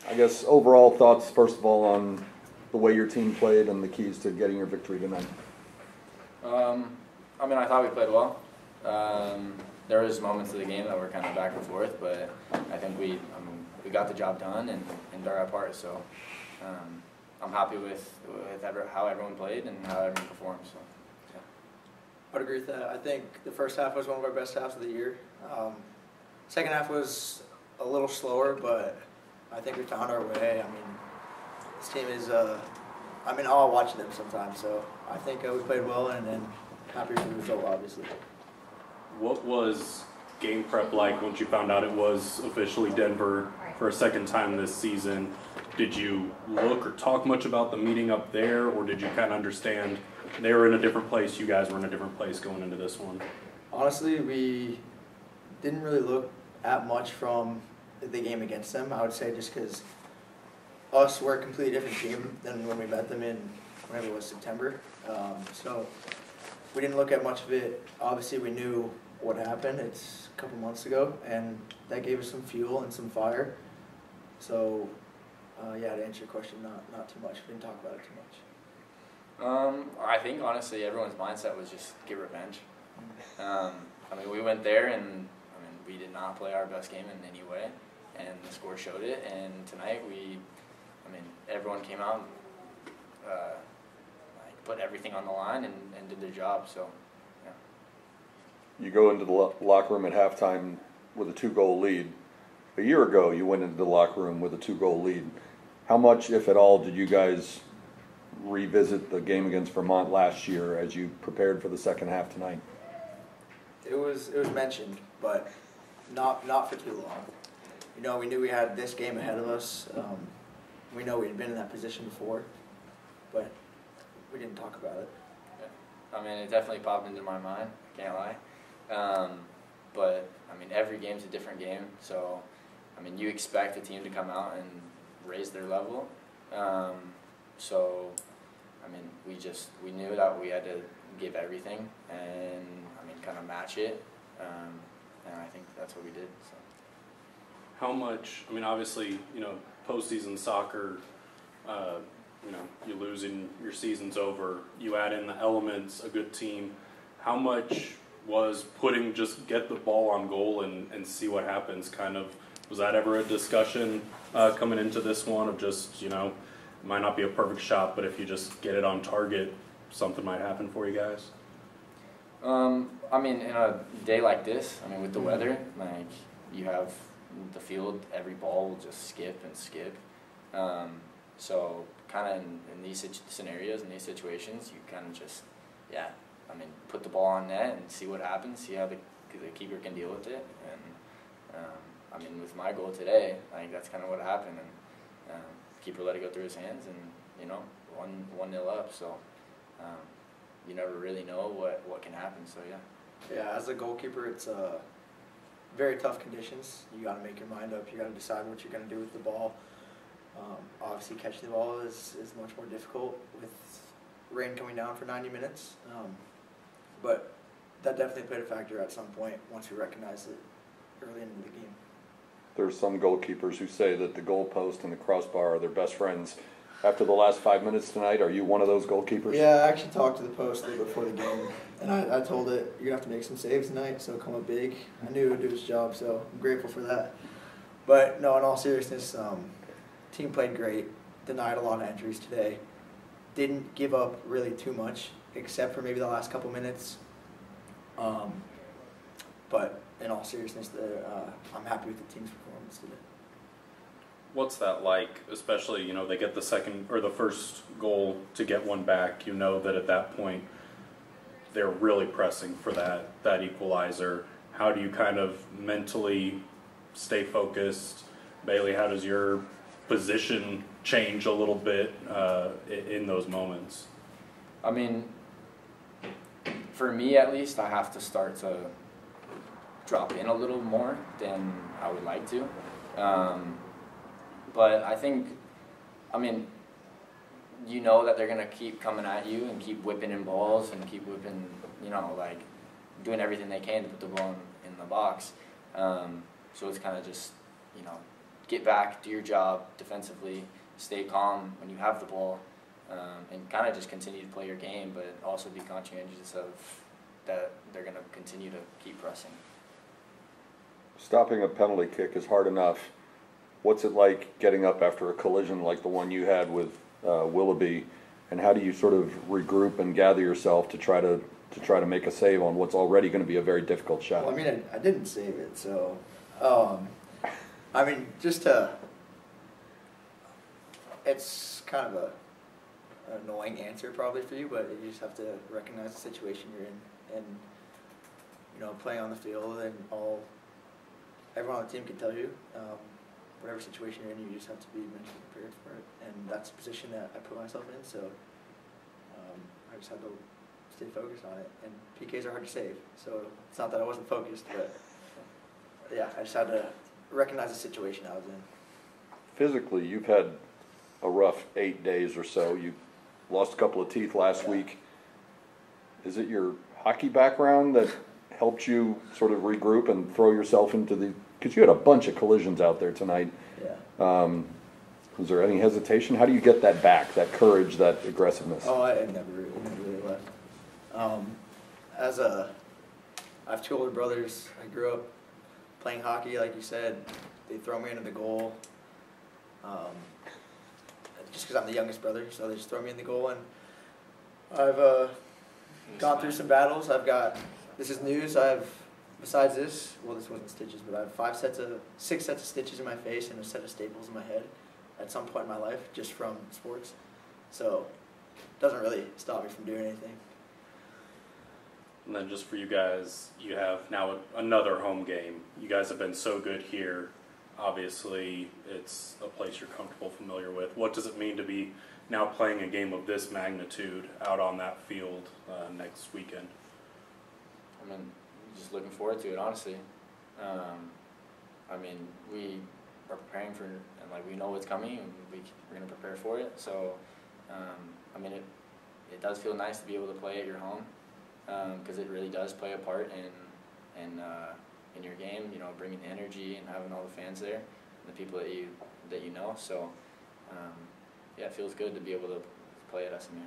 I guess overall thoughts, first of all, on the way your team played and the keys to getting your victory tonight. I thought we played well. There was moments of the game that were kind of back and forth, but I think we got the job done and did our part. So I'm happy with how everyone played and how everyone performed. So yeah. I'd agree with that. I think the first half was one of our best halves of the year. Second half was a little slower, but I think we found our way. This team is, I'll watch them sometimes, so I think we played well and happy with the result, obviously. What was game prep like once you found out it was officially Denver for a second time this season? Did you look or talk much about the meeting up there, or did you kind of understand they were in a different place, you guys were in a different place going into this one? Honestly, we didn't really look at much from the game against them, I would say, just because we're a completely different team than when we met them in whenever it was September. So we didn't look at much of it. Obviously, we knew what happened. It's a couple months ago, and that gave us some fuel and some fire. So, yeah, to answer your question, not too much. We didn't talk about it too much. I think honestly, everyone's mindset was just get revenge. We went there and we did not play our best game in any way, and the score showed it. And tonight everyone came out and put everything on the line and did their job. So, yeah. You go into the locker room at halftime with a 2-goal lead. A year ago, you went into the locker room with a 2-goal lead. How much, if at all, did you guys revisit the game against Vermont last year as you prepared for the second half tonight? It was mentioned, but not for too long. We knew we had this game ahead of us. We know we had been in that position before, but we didn't talk about it. Yeah. It definitely popped into my mind, can't lie. But every game's a different game, so you expect the team to come out and raise their level. So we knew that we had to give everything and kind of match it, and I think that's what we did. So. How much? Obviously, postseason soccer. You lose and your season's over. You add in the elements, a good team. How much was get the ball on goal and see what happens? Was that ever a discussion coming into this one of just, it might not be a perfect shot, but if you just get it on target, something might happen for you guys? In a day like this, with the weather, you have the field, every ball will just skip and skip. So kind of in these scenarios, in these situations, you kind of just, put the ball on net and see what happens, see how the keeper can deal with it. And with my goal today, I think that's kind of what happened. And keeper let it go through his hands, and 1-0 up. So you never really know what can happen. So yeah. Yeah, as a goalkeeper, it's very tough conditions. You got to make your mind up. You got to decide what you're going to do with the ball. Obviously, catching the ball is much more difficult with rain coming down for 90 minutes. But that definitely played a factor at some point once we recognized it early into the game. There's some goalkeepers who say that the goalpost and the crossbar are their best friends. After the last 5 minutes tonight, are you one of those goalkeepers? Yeah, I actually talked to the post a little before the game, and I told it, you're going to have to make some saves tonight, so come up big. I knew it would do its job, so I'm grateful for that. But no, in all seriousness, team played great, denied a lot of entries today, didn't give up really too much, except for maybe the last couple minutes. But in all seriousness, I'm happy with the team's performance today. What's that like, especially, they get the second or the first goal to get one back, that at that point they're really pressing for that equalizer. How do you kind of mentally stay focused? Bailey, how does your position change a little bit in those moments? For me at least, I have to start to drop in a little more than I would like to. But I think, that they're going to keep coming at you and keep whipping in balls and keep whipping, doing everything they can to put the ball in the box. So it's kind of just, get back, do your job defensively, stay calm when you have the ball, and kind of just continue to play your game, but also be conscientious of that they're going to continue to keep pressing. Stopping a penalty kick is hard enough. What's it like getting up after a collision like the one you had with Willoughby, and how do you sort of regroup and gather yourself to try to make a save on what's already going to be a very difficult shot? Well, I mean, I didn't save it, so I mean, it's kind of an annoying answer probably for you, but you just have to recognize the situation you're in, and playing on the field, and everyone on the team can tell you, whatever situation you're in, you just have to be mentally prepared for it, and that's the position that I put myself in. So I just had to stay focused on it, and PKs are hard to save, so it's not that I wasn't focused, but yeah, I just had to recognize the situation I was in. Physically, you've had a rough 8 days or so. You lost a couple of teeth last week. Is it your hockey background that helped you sort of regroup and throw yourself into because you had a bunch of collisions out there tonight. Yeah. Was there any hesitation? How do you get that back, that courage, that aggressiveness? Oh, I never really left. I have two older brothers. I grew up playing hockey, like you said. They throw me into the goal. Just because I'm the youngest brother, so they just throw me in the goal, and I've gone through some battles. This is news. Besides this, well, this wasn't stitches, but I have 6 sets of stitches in my face and a set of staples in my head at some point in my life, just from sports. So it doesn't really stop me from doing anything. And then just for you guys, you have now another home game. You guys have been so good here. Obviously, it's a place you're comfortable, familiar with. What does it mean to be now playing a game of this magnitude out on that field next weekend? I mean, just looking forward to it, honestly. I mean, we are preparing for, and like we know what's coming, and we're going to prepare for it. So, I mean, it does feel nice to be able to play at your home, because it really does play a part in your game. Bringing the energy and having all the fans there, and the people that you know. So, yeah, it feels good to be able to play at SMU.